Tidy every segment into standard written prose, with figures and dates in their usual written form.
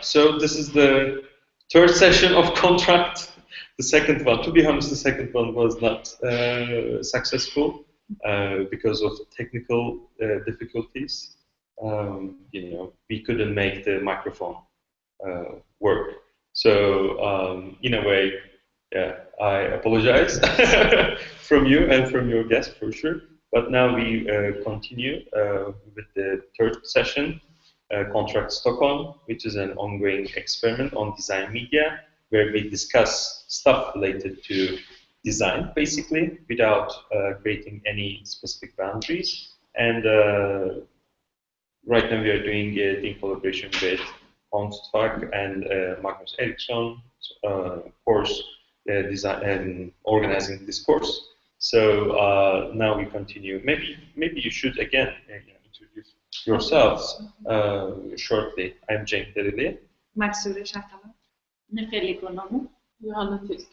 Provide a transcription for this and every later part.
So this is the third session of contract. The second one, to be honest, the second one was not successful because of technical difficulties. We couldn't make the microphone work. So in a way, yeah, I apologize from you and from your guest for sure. But now we continue with the third session. Contract Stockholm, which is an ongoing experiment on design media, where we discuss stuff related to design, basically, without creating any specific boundaries. And right now we are doing it in collaboration with Hans Tag and Magnus Eriksson course design and organizing this course. So now we continue. Maybe you should again introduce yourselves shortly. I'm Cenk Dereli. Maksud Şartalı. Nefeli konumu. Yuhanna Türk.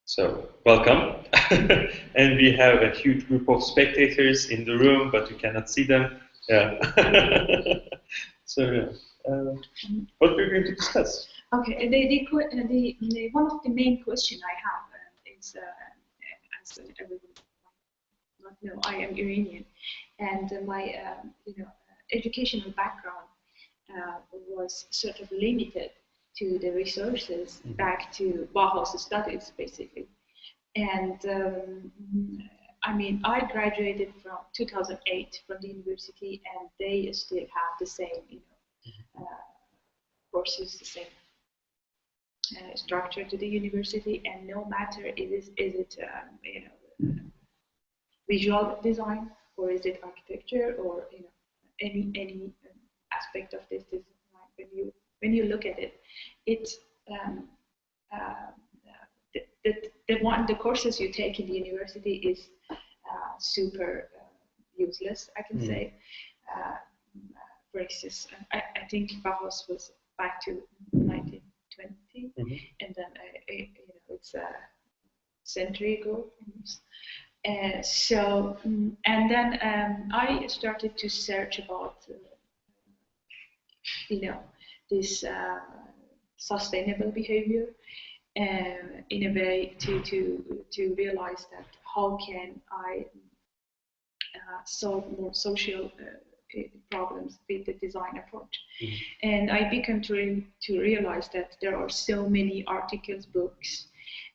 So welcome. And we have a huge group of spectators in the room, but you cannot see them. Yeah. So yeah. What we're going to discuss? Okay. The one of the main question I have is, as everyone might know, I am Iranian, and my educational background was sort of limited to the resources back to Bauhaus studies, basically. And I mean, I graduated from 2008 from the university, and they still have the same, courses, the same structure to the university. And no matter is it visual design, or is it architecture, or any aspect of this design, when you look at it, it's the courses you take in the university is super useless, I can say. For instance, I think Bauhaus was back to 1920, and then it's a century ago. So, and then I started to search about, this sustainable behavior, in a way to realize that how can I solve more social problems with the design approach. And I began to realize that there are so many articles, books,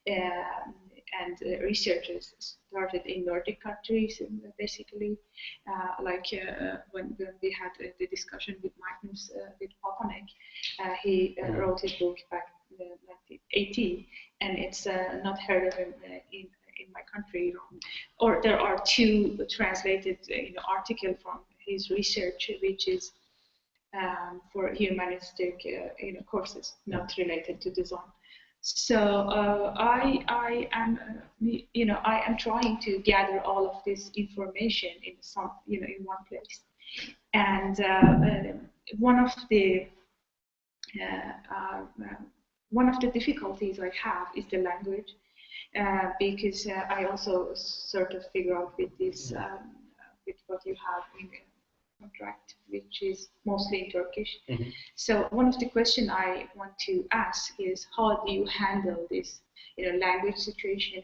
and researchers started in Nordic countries, basically, when we had the discussion with Magnus with Papanek, he wrote his book back in 1980, and it's not heard of him in my country. Or there are two translated articles from his research, which is for humanistic courses, not related to design. So I am trying to gather all of this information in in one place. And one of the difficulties I have is the language, because I also sort of figure out with this with what you have in the contract, which is mostly in Turkish. So one of the questions I want to ask is, how do you handle this language situation?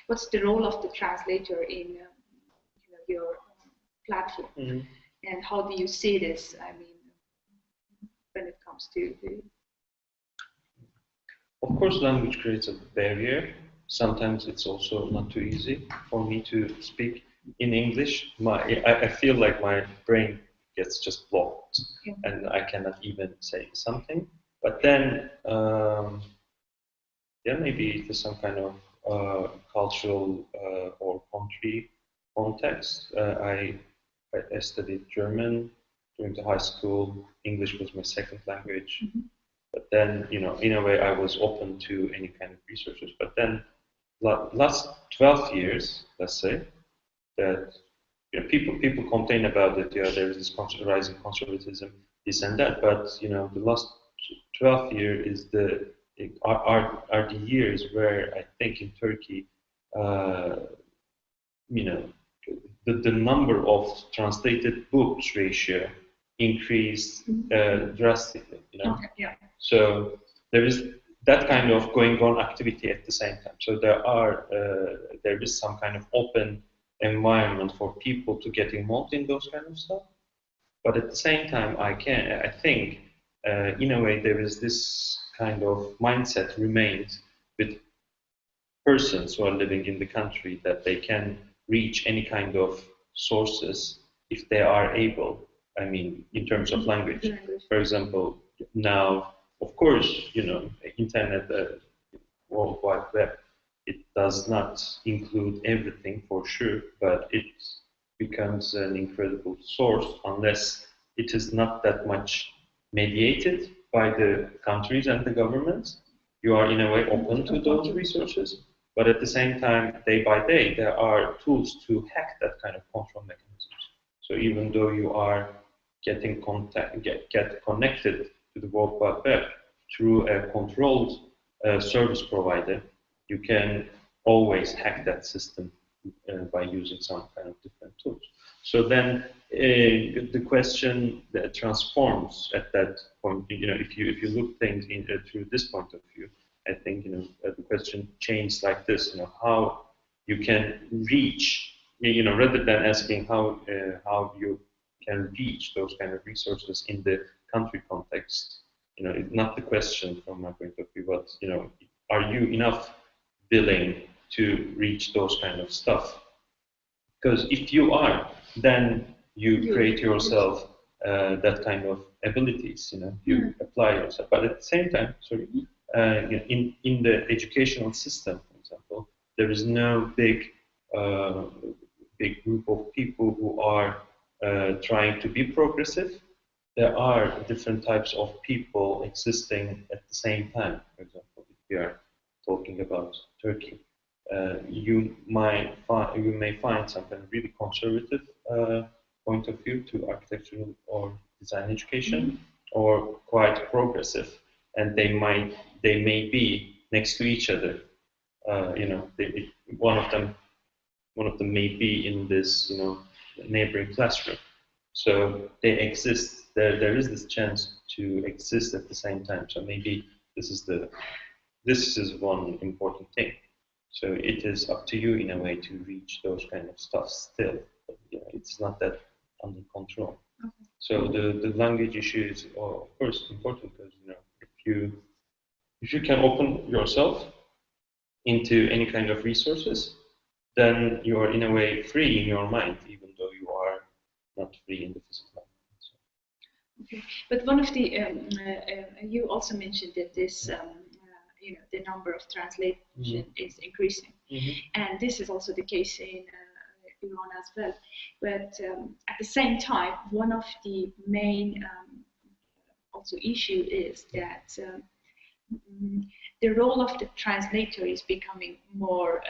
What's the role of the translator in your platform? And how do you see this? I mean, when it comes to the... Of course, language creates a barrier. Sometimes it's also not too easy for me to speak in English. I feel like my brain gets just blocked, and I cannot even say something. But then, maybe there's some kind of cultural or country context. I studied German during the high school. English was my second language. But then, in a way, I was open to any kind of researches. But then, last 12 years, let's say, that people complain about that. Yeah, there is this rising conservatism, this and that. But the last 12 years are the years where I think in Turkey, the number of translated books ratio increased drastically. Okay, yeah. So there is that kind of going on activity at the same time. So there is some kind of open environment for people to get involved in those kind of stuff. But at the same time, I think, in a way, there is this kind of mindset remains with persons who are living in the country that they can reach any kind of sources if they are able. I mean, in terms of language. For example, now, of course, internet, World Wide Web, it does not include everything for sure, but it becomes an incredible source unless it is not that much mediated by the countries and the governments. You are in a way open to those resources, but at the same time, day by day, there are tools to hack that kind of control mechanisms. So even though you are getting get connected to the World Wide Web through a controlled service provider, you can always hack that system by using some kind of different tools. So then the question that transforms at that point, if you look things through this point of view, I think the question changes like this, how you can reach, rather than asking how you can reach those kind of resources in the country context. It's not the question from my point of view, but are you enough willing to reach those kind of stuff? Because if you are, then you create yourself that kind of abilities. You apply yourself. But at the same time, in the educational system, for example, there is no big group of people who are trying to be progressive. There are different types of people existing at the same time. For example, if we are talking about Turkey, you may find some kind of really conservative point of view to architectural or design education, or quite progressive, and they may be next to each other. One of them may be in this neighboring classroom. So they exist. There is this chance to exist at the same time. So maybe this is one important thing. So it is up to you in a way to reach those kind of stuff still. But, it's not that under control. Okay. So the language issue is of course important, because if you can open yourself into any kind of resources, then you are in a way free in your mind, even though you are not free in the physical. Okay, but one of the you also mentioned that this the number of translation is increasing, and this is also the case in Iran as well. But at the same time, one of the main also issue is that the role of the translator is becoming more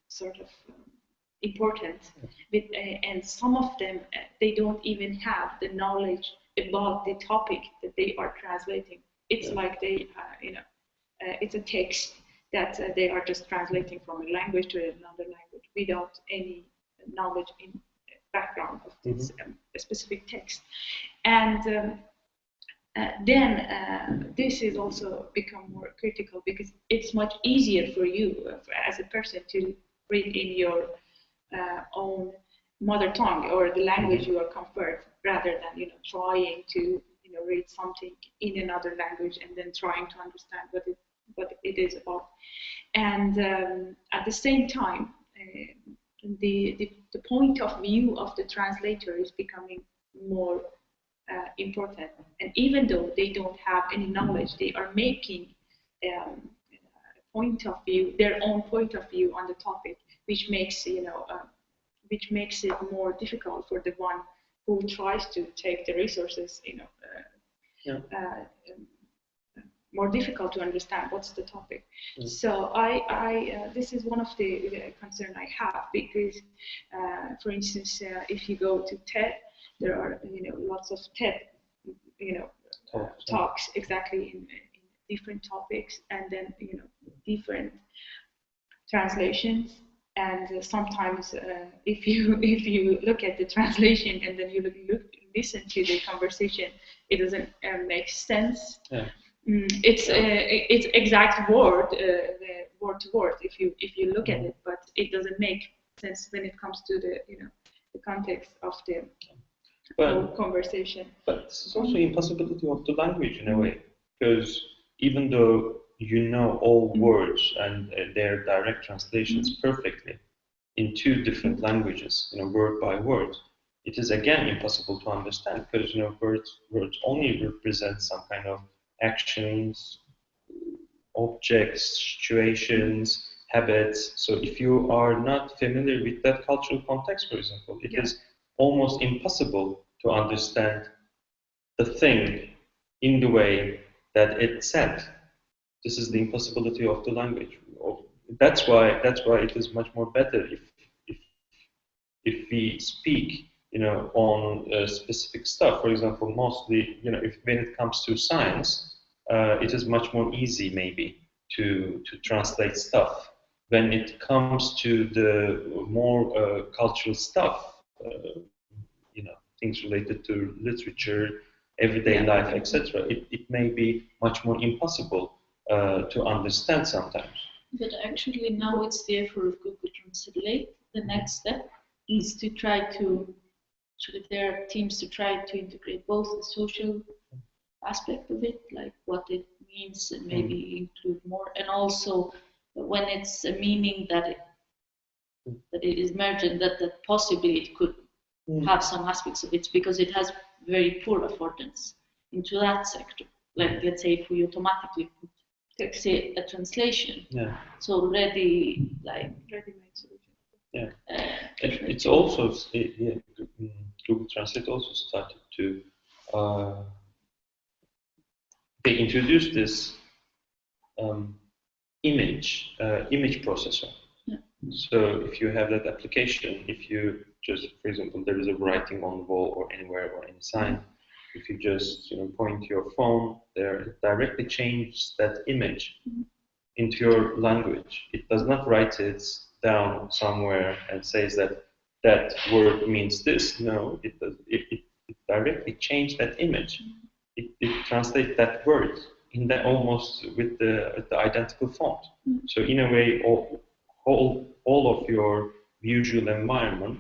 sort of important, and some of them they don't even have the knowledge about the topic that they are translating. It's like they, it's a text that they are just translating from a language to another language without any knowledge in background of this specific text. And then this is also become more critical, because it's much easier for you as a person to read in your own mother tongue or the language you are comfort, rather than trying to read something in another language and then trying to understand what it is about. And at the same time, the point of view of the translator is becoming more important. And even though they don't have any knowledge, they are making point of view, their own point of view on the topic, which makes which makes it more difficult for the one who tries to take the resources, more difficult to understand what's the topic. So I this is one of the concern I have, because for instance, if you go to TED, there are lots of TED talks exactly in different topics, and then different translations And sometimes, if you look at the translation and then you listen to the conversation, it doesn't make sense. Yeah. It's exact word, word to word, if you look at it, but it doesn't make sense when it comes to the the context of the whole conversation. But this is also impossibility of the language in a way, because even though you know all words and their direct translations perfectly in two different languages, word by word, it is again impossible to understand because words only represent some kind of actions, objects, situations, habits. So if you are not familiar with that cultural context, for example, it is almost impossible to understand the thing in the way that it's said. This is the impossibility of the language. That's why it is much more better if we speak, on specific stuff. For example, mostly, if when it comes to science, it is much more easy maybe to translate stuff. When it comes to the more cultural stuff, things related to literature, everyday life, etc., it may be much more impossible to understand sometimes. But actually now it's there for Google Translate. The next step is to try to, so that there are teams to try to integrate both the social aspect of it, like what it means, and maybe include more, and also when it's a meaning that it is merged, and that possibly it could have some aspects of it, because it has very poor affordance into that sector. Like, let's say if we automatically put, say, a translation, so ready-made solution. Yeah, it's also Google Translate also started to they introduced this image processor. So if you have that application, if you just, for example, there is a writing on the wall or anywhere or any sign, if you just point your phone there, it directly changes that image into your language. It does not write it down somewhere and says that that word means this. No, it does. It directly changes that image. It translates that word in the almost with the identical font. So in a way, all of your visual environment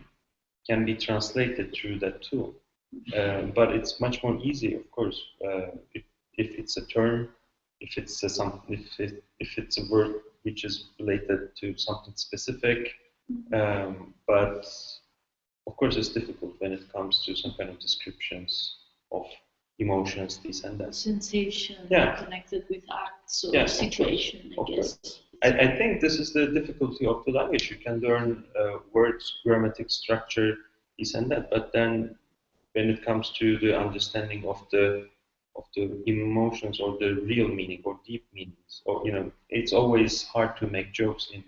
can be translated through that tool. But it's much more easy, of course, if it's a term, if it's if it's a word which is related to something specific. But of course, it's difficult when it comes to some kind of descriptions of emotions, this and that. Sensation connected with acts or situation, I guess. I think this is the difficulty of the language. You can learn words, grammatic structure, this and that, but then when it comes to the understanding of the emotions or the real meaning or deep meanings, or it's always hard to make jokes in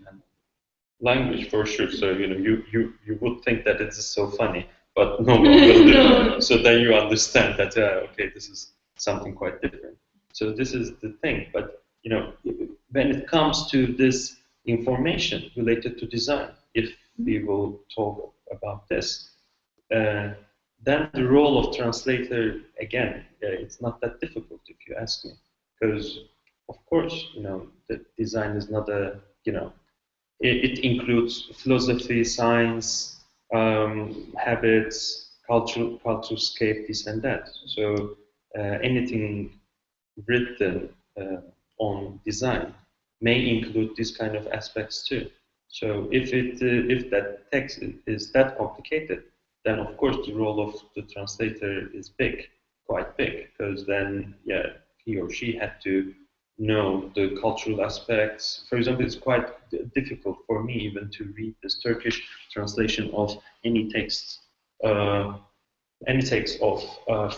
language for sure. So you would think that it is so funny, but no one will do. So then you understand that okay, this is something quite different. So this is the thing. But when it comes to this information related to design, if we will talk about this, then the role of translator, again, it's not that difficult if you ask me, because of course, the design is not a, it includes philosophy, science, habits, cultural scape, this and that. So anything written on design may include this kind of aspects too. So if that text is that complicated, then of course the role of the translator is quite big, because then he or she had to know the cultural aspects. For example, it's quite difficult for me even to read this Turkish translation of any text of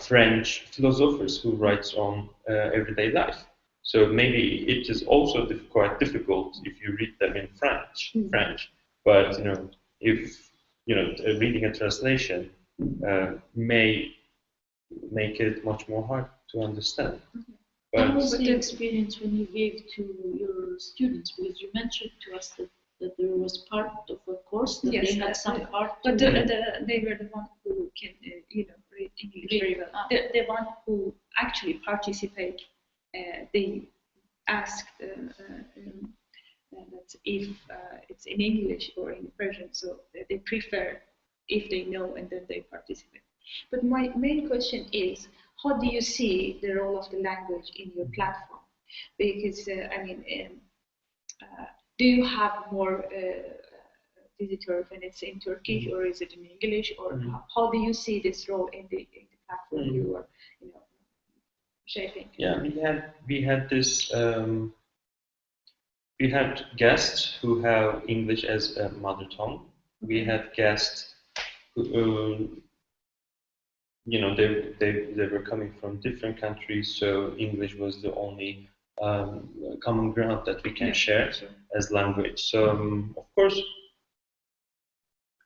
French philosophers who writes on everyday life. So maybe it is also quite difficult if you read them in French. But if reading a translation may make it much more hard to understand. What was the experience when you gave to your students? Because you mentioned to us that that there was part of a course that Yes, they had some part. But they were the one who can, read English very well. The one who actually participate, they asked that if it's in English or in Persian, so they prefer if they know and then they participate. But my main question is, how do you see the role of the language in your platform? Because do you have more visitors when it's in Turkish, or is it in English, or how do you see this role in the platform you are, shaping? Yeah, we had this. We had guests who have English as a mother tongue. We had guests who, they were coming from different countries, so English was the only common ground that we can share as language. So of course,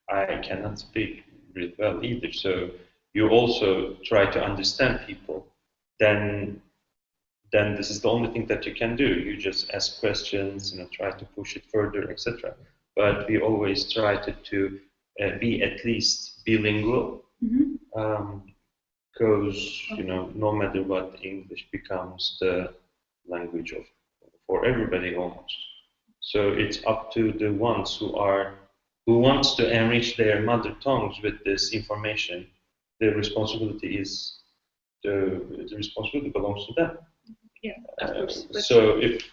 I cannot speak really well either. So you also try to understand people. Then this is the only thing that you can do. You just ask questions, try to push it further, etc. But we always try to be at least bilingual, because no matter what, English becomes the language for everybody almost. So it's up to the ones who wants to enrich their mother tongues with this information. The responsibility belongs to them. Yeah, of course. So if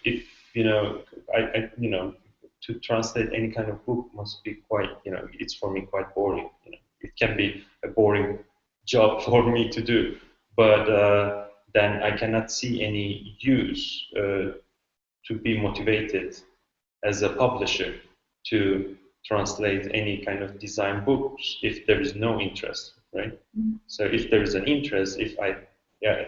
to translate any kind of book must be quite, it's for me quite boring. It can be a boring job for me to do, but then I cannot see any use to be motivated as a publisher to translate any kind of design books if there is no interest, right? So if there is an interest, if I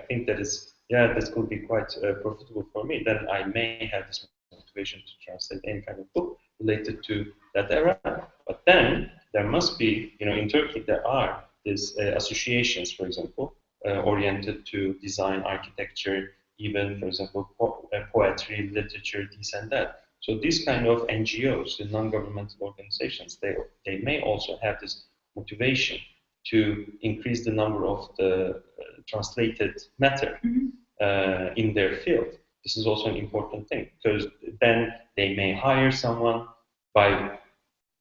think that is. This could be quite profitable for me, then I may have this motivation to translate any kind of book related to that era. But then there must be, in Turkey there are these associations, for example, oriented to design, architecture, even, for example, poetry, literature, this and that. So these kind of NGOs, the non-governmental organizations, they may also have this motivation to increase the number of the translated matter in their field. This is also an important thing, because then they may hire someone by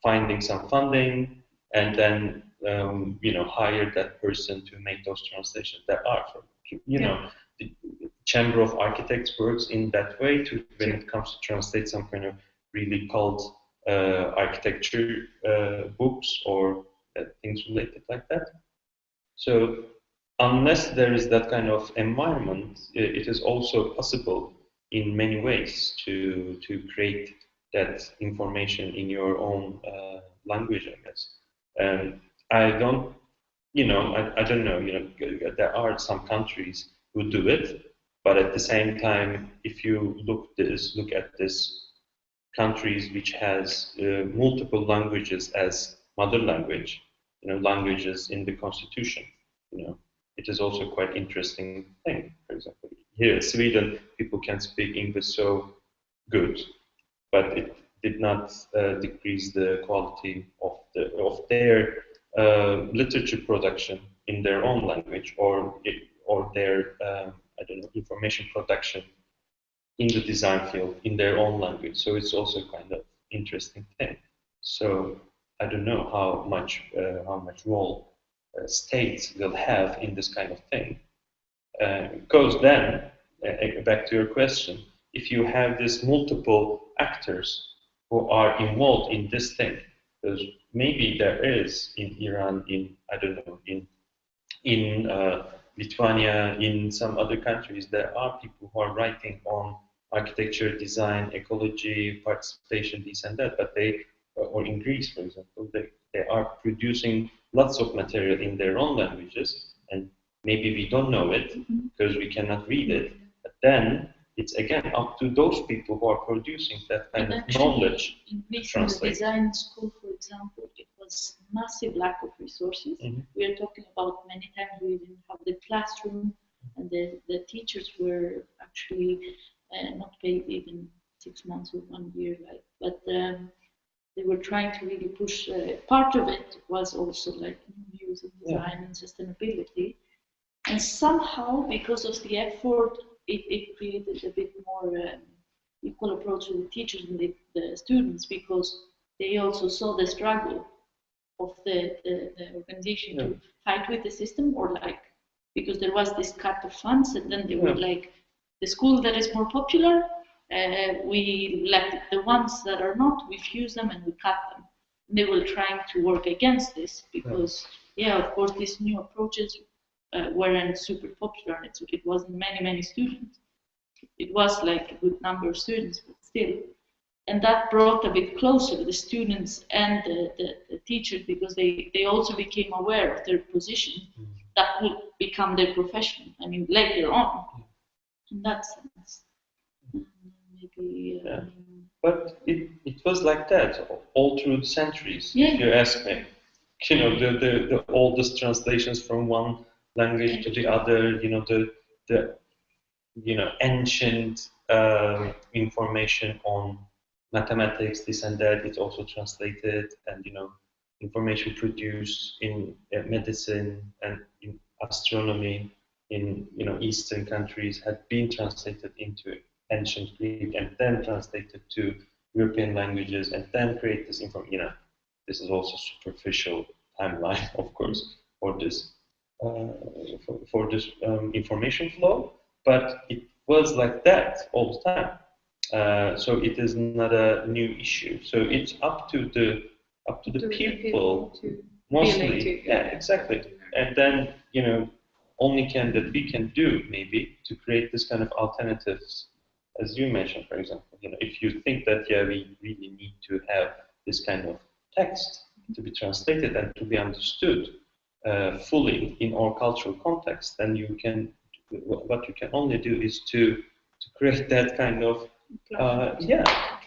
finding some funding, and then hire that person to make those translations that are the Chamber of Architects works in that way when it comes to translate some kind of really cult architecture books or things related like that. So unless there is that kind of environment, it is also possible in many ways to create that information in your own language, I guess. I don't know. There are some countries who do it, but at the same time, if you look at this countries which has multiple languages as mother language, languages in the constitution, it is also quite interesting thing. For example, here in Sweden, people can speak English so good, but it did not decrease the quality of their literature production in their own language, or their information production in the design field in their own language. So it's also kind of interesting thing. So I don't know how much role states will have in this kind of thing. Because then, back to your question, if you have these multiple actors who are involved in this thing, because maybe there is in Iran, in Lithuania, in some other countries, there are people who are writing on architecture, design, ecology, participation, this and that, but or in Greece, for example, they are producing lots of material in their own languages, and maybe we don't know it because we cannot read it. But then it's again up to those people who are producing that kind of knowledge. In Greece, in the design school, for example, it was massive lack of resources. We are talking about many times we didn't have the classroom, and the teachers were actually not paid even 6 months or 1 year. But they were trying to really push. Part of it was also like views of design and sustainability, and somehow because of the effort, it created a bit more equal approach to the teachers and the students, because they also saw the struggle of the organization to fight with the system, or like, because there was this cut of funds, and then they were like, the school that is more popular, we let the ones that are not, we fuse them and we cut them. And they were trying to work against this because, of course, these new approaches weren't super popular, and it wasn't many students. It was like a good number of students, but still. And that brought a bit closer the students and the teachers, because they also became aware of their position that would become their profession. I mean, later on, in that sense. Maybe. But it was like that all through the centuries, if you ask me. You know, the oldest translations from one language to the other, you know, the ancient information on mathematics, this and that, it's also translated, and information produced in medicine and in astronomy in Eastern countries had been translated into ancient Greek and then translated to European languages and then create this information. This is also superficial timeline, of course, for this information flow, but it was like that all the time. So it is not a new issue. So it's up to the people mostly. Exactly. And then only that we can do maybe to create this kind of alternatives, as you mentioned, for example. If you think that we really need to have this kind of text to be translated and to be understood fully in our cultural context, then what you can only do is to create that kind of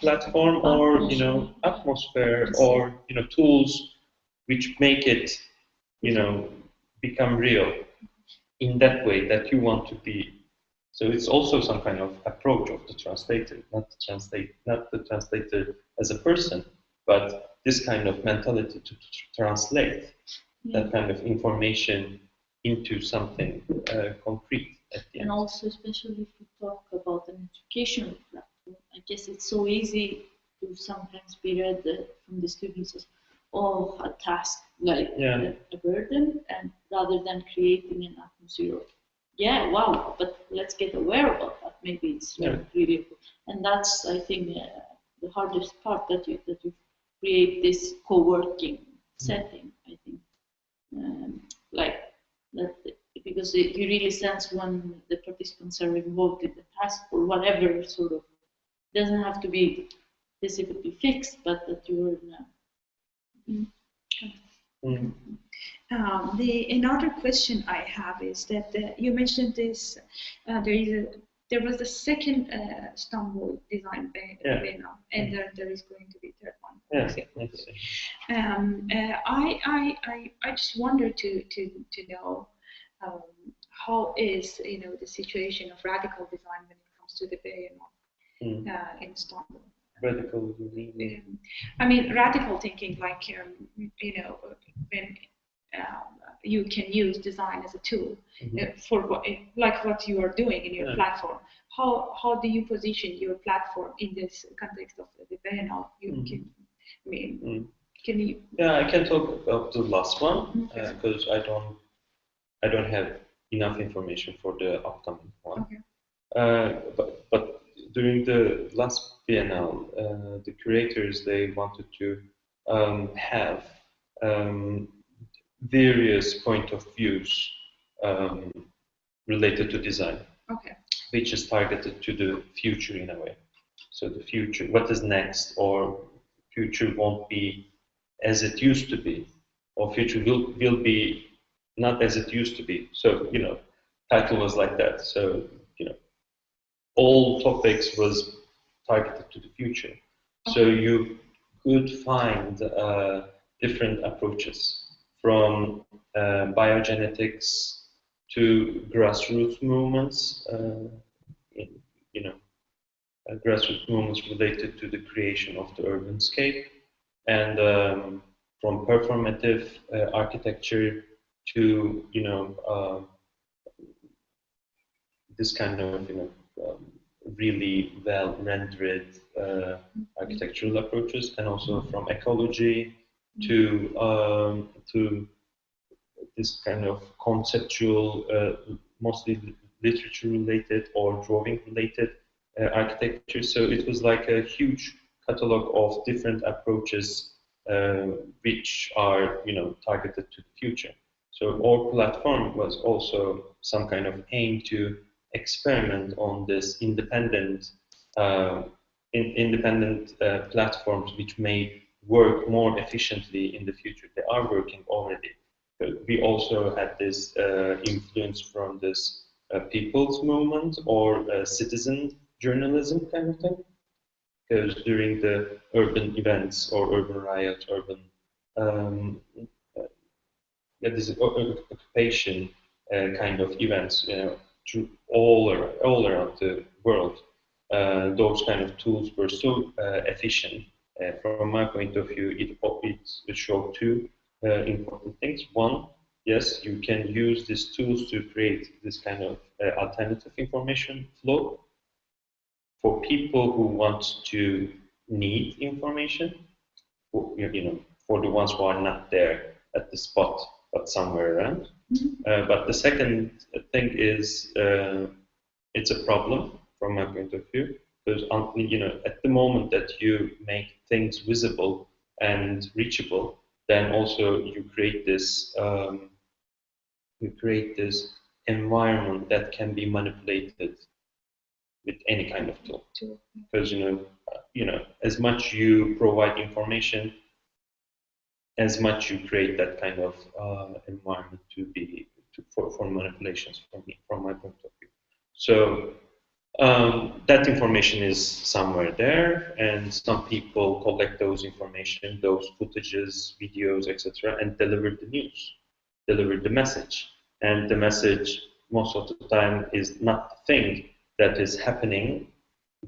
platform or atmosphere or tools which make it become real in that way that you want to be. So it's also some kind of approach of the translator, not the translator as a person, but this kind of mentality to translate that kind of information into something concrete at the end. And also, especially if we talk about an educational platform, I guess it's so easy to sometimes be read from the students as, a task, like a burden, and rather than creating an atmosphere of, wow, but let's get aware about that. Maybe it's really, and that's, I think, the hardest part, that you create this co-working setting, I think. Like that, because you really sense when the participants are involved in the task or whatever sort of, doesn't have to be specifically fixed, but that you're Another question I have is that you mentioned this. There was the second Istanbul design biennial, and there is going to be a third one. I just wanted to know how is the situation of radical design when it comes to the biennial in Istanbul. Radical, I mean, radical thinking, like when you can use design as a tool for what you are doing in your platform. How do you position your platform in this context of the biennial? Can you? Yeah, I can talk about the last one because I don't have enough information for the upcoming one. Okay. But during the last biennial, the curators, they wanted to have various point of views related to design, which is targeted to the future in a way. So the future, what is next, or future won't be as it used to be, or future will be not as it used to be. So title was like that. So all topics was targeted to the future. So you could find different approaches, from biogenetics to grassroots movements, grassroots movements related to the creation of the urban scape, and from performative architecture to this kind of really well rendered architectural approaches, and also from ecology to this kind of conceptual, mostly literature related or drawing related architecture. So it was like a huge catalog of different approaches which are targeted to the future. So our platform was also some kind of aim to experiment on this independent platforms which may work more efficiently in the future. They are working already. But we also had this influence from this people's movement or citizen journalism kind of thing. Because during the urban events or urban riots, urban this occupation kind of events, all around the world, those kind of tools were so efficient. From my point of view, it showed two important things. One, yes, you can use these tools to create this kind of alternative information flow for people who want to need information, for the ones who are not there at the spot, but somewhere around. But the second thing is it's a problem from my point of view, because at the moment that you make things visible and reachable, then also you create this environment that can be manipulated with any kind of tool. Because as much you provide information, as much you create that kind of environment for manipulations from my point of view. So that information is somewhere there, and some people collect those information, those footages, videos, etc., and deliver the news, deliver the message. And the message most of the time is not the thing that is happening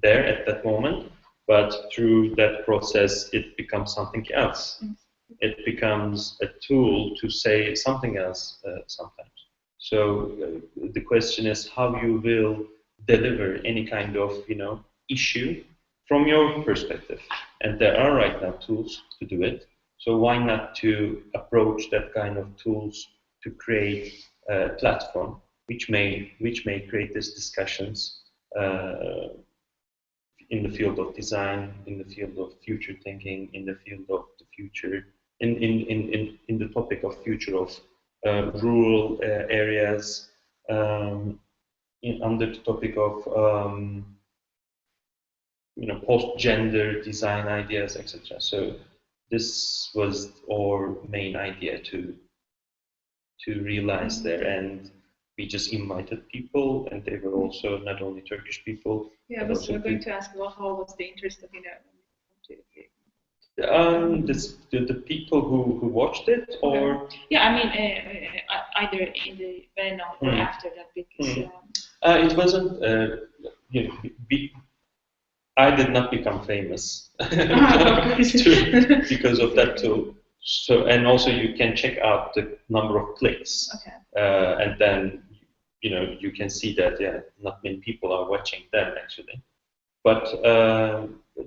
there at that moment, but through that process it becomes something else. It becomes a tool to say something else sometimes. So the question is how you will deliver any kind of issue from your perspective. And there are right now tools to do it. So why not to approach that kind of tools to create a platform which may create these discussions in the field of design, in the field of future thinking, in the field of the future, in the topic of future of rural areas, under the topic of post-gender design ideas, etc. So this was our main idea to realize there, and we just invited people, and they were also not only Turkish people. Yeah, I was going to ask, well, how was the interest of the people who watched it, or yeah, I mean either in the when or after that, because it wasn't. I did not become famous because of that tool. So, and also you can check out the number of clicks, and then you can see that not many people are watching them actually. But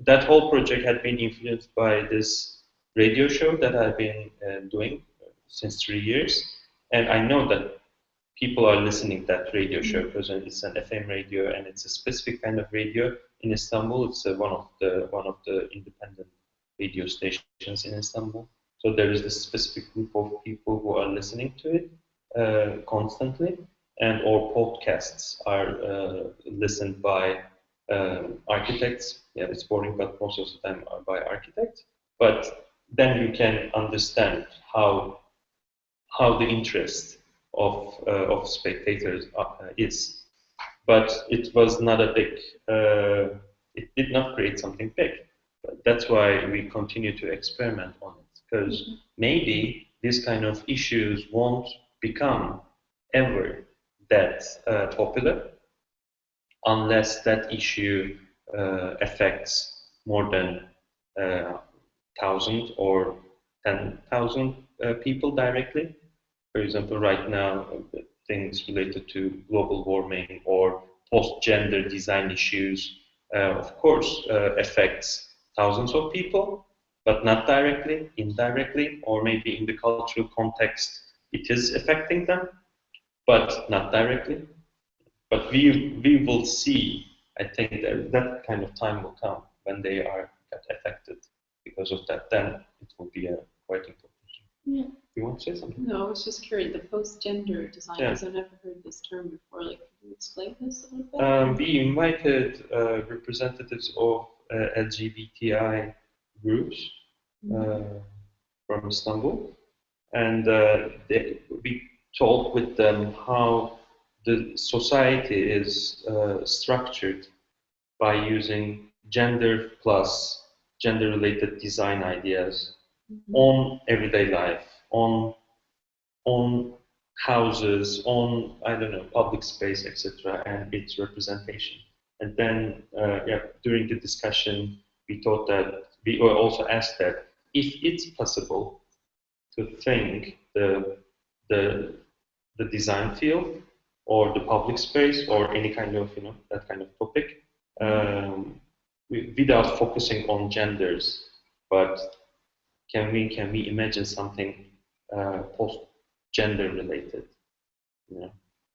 that whole project had been influenced by this radio show that I've been doing since 3 years, and I know that people are listening to that radio show because it's an FM radio and it's a specific kind of radio in Istanbul. It's one of the independent radio stations in Istanbul. So there is this specific group of people who are listening to it constantly, and all podcasts are listened by architects. Yeah, it's boring, but most of the time are by architects. But then you can understand how the interest of spectators is. But it was not a big. It did not create something big. But that's why we continue to experiment on it, because maybe these kind of issues won't become ever that popular unless that issue affects more than 1,000 or 10,000 people directly. For example, right now, things related to global warming or post-gender design issues, of course, affects thousands of people, but not directly, indirectly, or maybe in the cultural context, it is affecting them, but not directly. But we will see, I think that kind of time will come when they are affected because of that. Then it will be quite important. Yeah. You want to say something? No, I was just curious. The post-gender design, Yeah. because I've never heard this term before. Like, can you explain this a little bit? We invited representatives of LGBTI groups from Istanbul, and we talked with them how the society is structured by using gender plus gender-related design ideas on everyday life, on houses, on, I don't know, public space, etc., and its representation. And then, during the discussion, we thought that we were also asked that if it's possible to think the design field or the public space or any kind of that kind of topic without focusing on genders, but can we imagine something post gender related,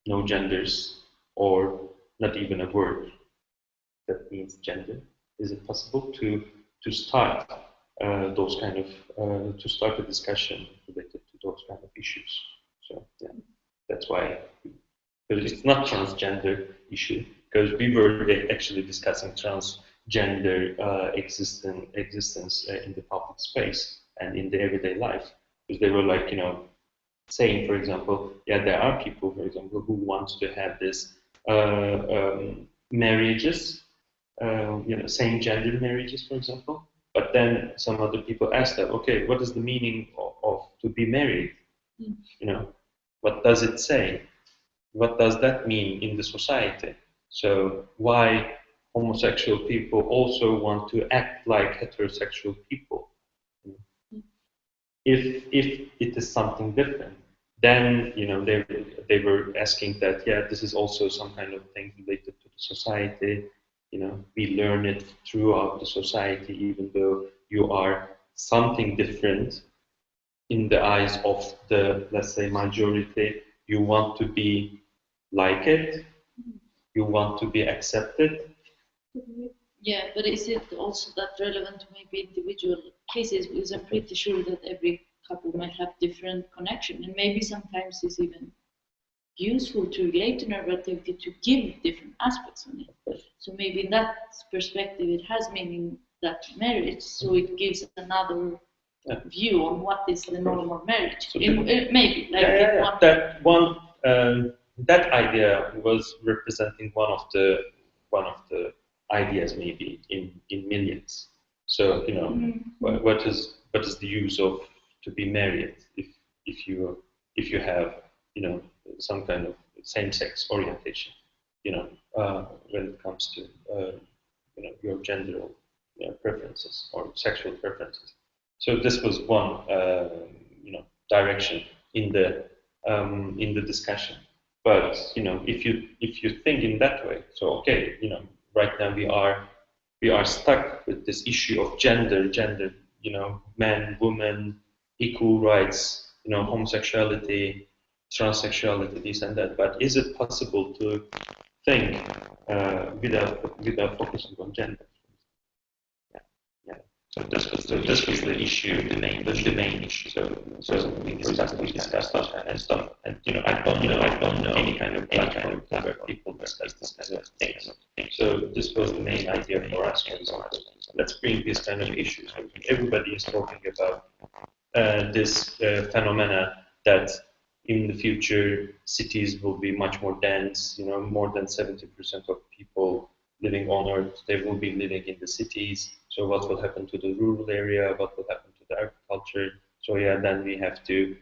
no genders or not even a word that means gender? Is it possible to start those kind of to start a discussion related to those kind of issues? So yeah, that's why, because it's not transgender issue, because we were actually discussing transgender existence in the public space and in the everyday life, because they were like, saying, for example, yeah, there are people, for example, who want to have this marriages, same gender marriages, for example. But then some other people ask them, okay, what is the meaning of to be married? What does it say? What does that mean in the society? So why homosexual people also want to act like heterosexual people? If it is something different, then they were asking that, yeah, this is also some kind of thing related to the society. We learn it throughout the society, even though you are something different in the eyes of the, let's say, majority. You want to be like it. You want to be accepted. Yeah, but is it also that relevant to maybe individual cases? Because I'm pretty sure that every couple might have different connection, and maybe sometimes it's even useful to relate to narrativity to give different aspects on it. So maybe in that perspective, it has meaning that marriage, so it gives another view on what is the normal marriage. So maybe like that one that idea was representing one of the ideas maybe in millions. So what is the use of to be married if you have some kind of same-sex orientation, when it comes to your gender preferences or sexual preferences. So this was one direction in the discussion. But if you think in that way, so okay, right now we are stuck with this issue of gender, man, woman, equal rights, homosexuality, transsexuality, this and that. But is it possible to think without focusing on gender? So this was the issue, the main issue. So we discussed that and stuff. And I don't know any kind of platform where people discuss this kind of things. So this was the main idea for us. Let's bring these kind of issues. Everybody is talking about this phenomena that in the future cities will be much more dense. More than 70% of people living on Earth, they will be living in the cities. So what will happen to the rural area? What will happen to the agriculture? So yeah, then we have to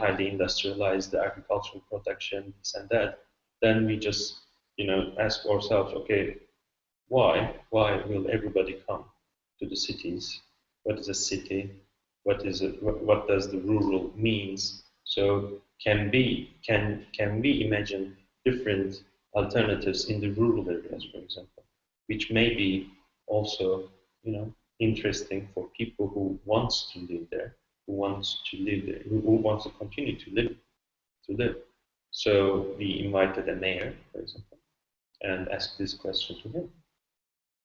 highly industrialize the agricultural production, this and that. Then we just ask ourselves, okay, why will everybody come to the cities what is a city, what does the rural means. So can we imagine different alternatives in the rural areas, for example, which may be also, interesting for people who wants to live there, who wants to live there, who wants to continue to live. So we invited a mayor, for example, and asked this question to him.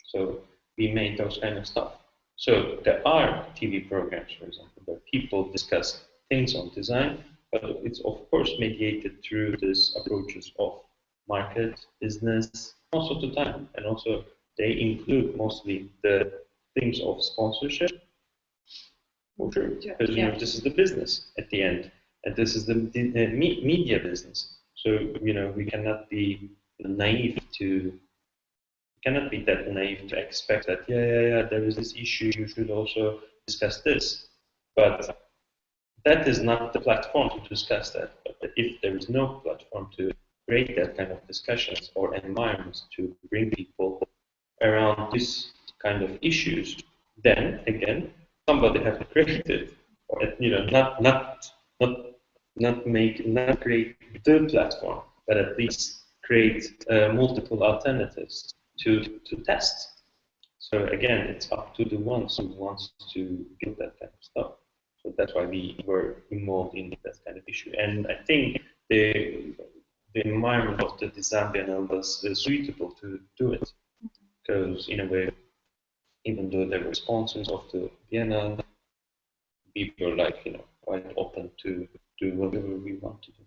So we made those kind of stuff. So there are TV programs, for example, where people discuss things on design, but it's of course mediated through these approaches of market, business, most of the time, and also they include mostly the things of sponsorship. For sure, because this is the business at the end, and this is the media business. So we cannot be naive to cannot be that naive to expect that there is this issue, you should also discuss this. But that is not the platform to discuss that. But if there is no platform to create that kind of discussions or environments to bring people around this kind of issues, then again somebody has to create it, or not create the platform, but at least create multiple alternatives to test. So again, it's up to the ones who wants to build that kind of stuff. So that's why we were involved in that kind of issue. And I think the environment of the design biennale was suitable to do it, because in a way, even though there were sponsors of the biennale, we were like quite open to do whatever we want to do.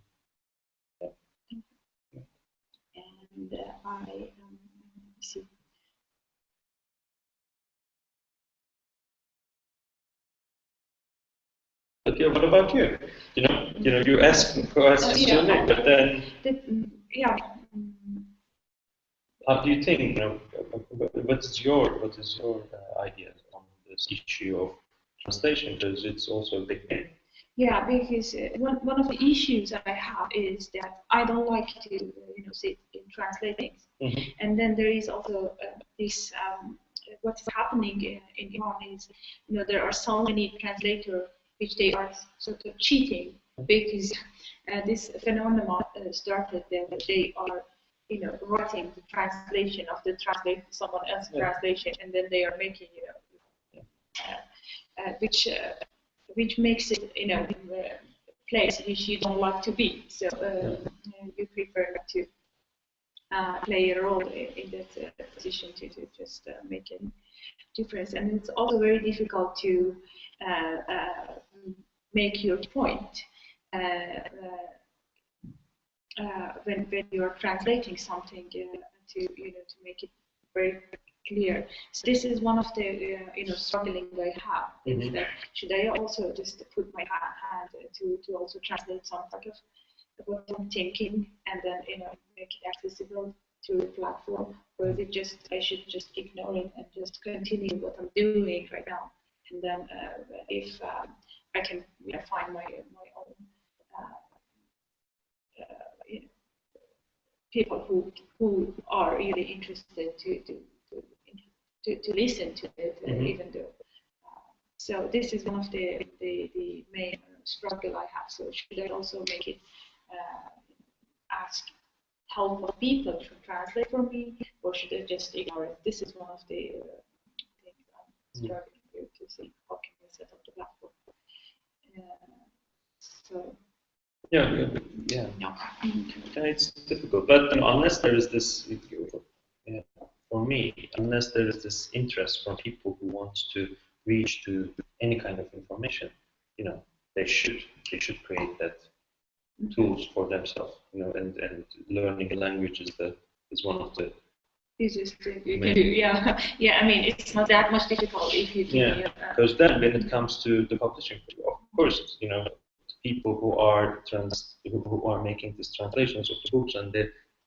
Yeah. And I see. But yeah, what about you? You asked your name, but then how do you think? What is your idea on this issue of translation? Because it's also a big thing. Yeah, because one of the issues I have is that I don't like to sit in translate things, and then there is also this what's happening in Iran is there are so many translators which they are sort of cheating, because this phenomenon started that they are writing the translation of the someone else's translation, and then they are making which makes it a place which you don't like to be. So you prefer to play a role in that position to just make a difference. And it's also very difficult to make your point when you are translating something to make it very clear. So this is one of the struggling I have. Is that should I also just put my hand to also translate some part of what I'm thinking, and then make it accessible to the platform, or is it just I should just ignore it and just continue what I'm doing right now, and then if I can find my own people who are really interested to listen to it, even though. So this is one of the main struggle I have. So should I also make it ask help of people to translate for me, or should I just ignore it? This is one of the things I'm struggling with to see how can we set up the platform. So. Yeah. It's difficult, but unless there is this, for me, unless there is this interest from people who want to reach to any kind of information, they should create that tools for themselves, and learning a language is one of the easiest thing you can do. Yeah. I mean, it's not that much difficult if you can. Yeah, because then when it comes to the publishing, of course, people who are making these translations of the books and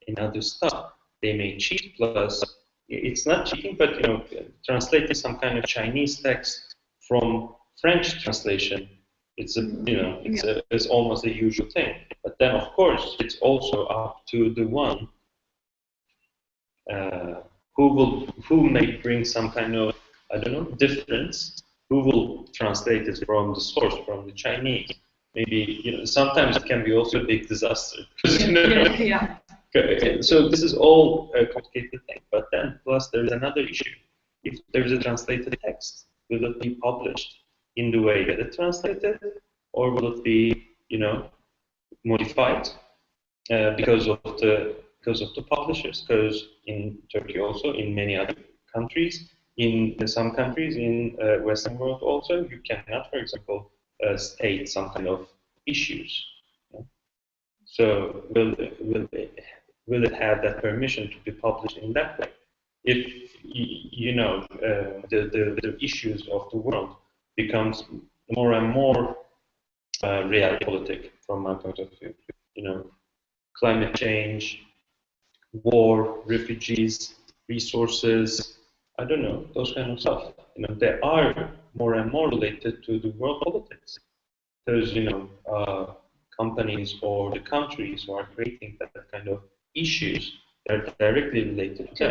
in other stuff, they may cheat. Plus, it's not cheating, but translating some kind of Chinese text from French translation, it's it's almost a usual thing. But then, of course, it's also up to the one who may bring some kind of difference who will translate it from the source, from the Chinese? Maybe sometimes it can be also a big disaster. Yeah. So this is all a complicated thing. But then, plus there is another issue. If there is a translated text, will it be published in the way that it's translated, or will it be, modified because of the publishers? Because in Turkey also, in many other countries, in some countries in Western world also, you cannot, for example, state some kind of issues. So will it have that permission to be published in that way? If the issues of the world becomes more and more realpolitik from my point of view, climate change, war, refugees, resources, I don't know, those kind of stuff. They are more and more related to the world politics. Because companies or the countries who are creating that kind of issues, they're directly related to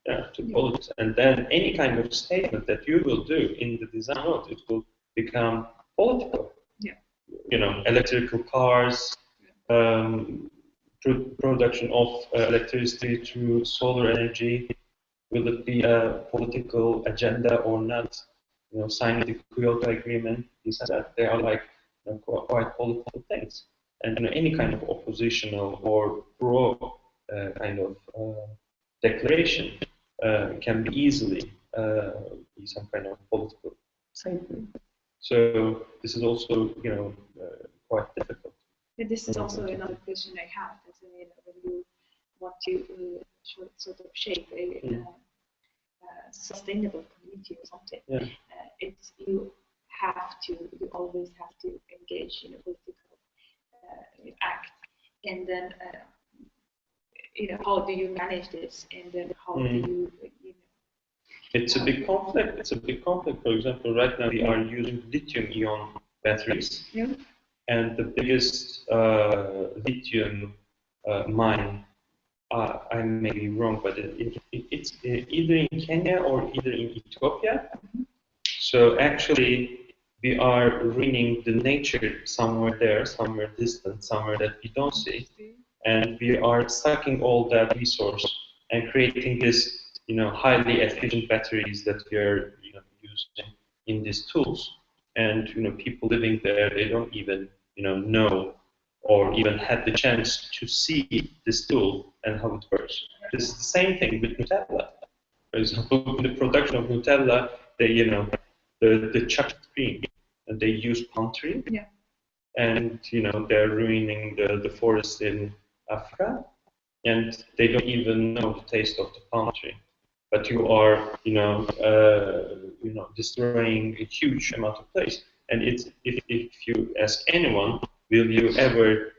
that, to politics. And then any kind of statement that you will do in the design world, it will become political. Electrical cars, production of electricity through solar energy. Will it be a political agenda or not? Signing the Kyoto Agreement, these and that, they are like quite political things. And any kind of oppositional or pro kind of declaration can be easily be some kind of political statement. So this is also quite difficult. This is also another question I have. When you want to sort of shape a sustainable community or something, you always have to engage in a political act, and then how do you manage this, and then how do you It's a big conflict. It's a big conflict. For example, right now we are using lithium-ion batteries, and the biggest lithium mine, I may be wrong, but it's either in Kenya or either in Ethiopia. So actually, we are ruining the nature somewhere there, somewhere distant, somewhere that we don't see, and we are sucking all that resource and creating this, highly efficient batteries that we are, using in these tools. And people living there, they don't even, know or even had the chance to see this tool and how it works. This is the same thing with Nutella. For example, in the production of Nutella, they, the chocolate cream, and they use palm tree, and they're ruining the forest in Africa, and they don't even know the taste of the palm tree. But you are, destroying a huge amount of place. And if you ask anyone, will you ever,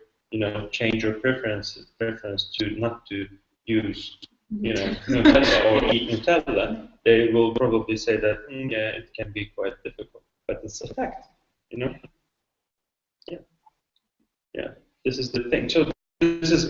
change your preference to not to use, Nutella or eat Nutella? They will probably say that, yeah, it can be quite difficult, but it's a fact, Yeah. This is the thing. So this is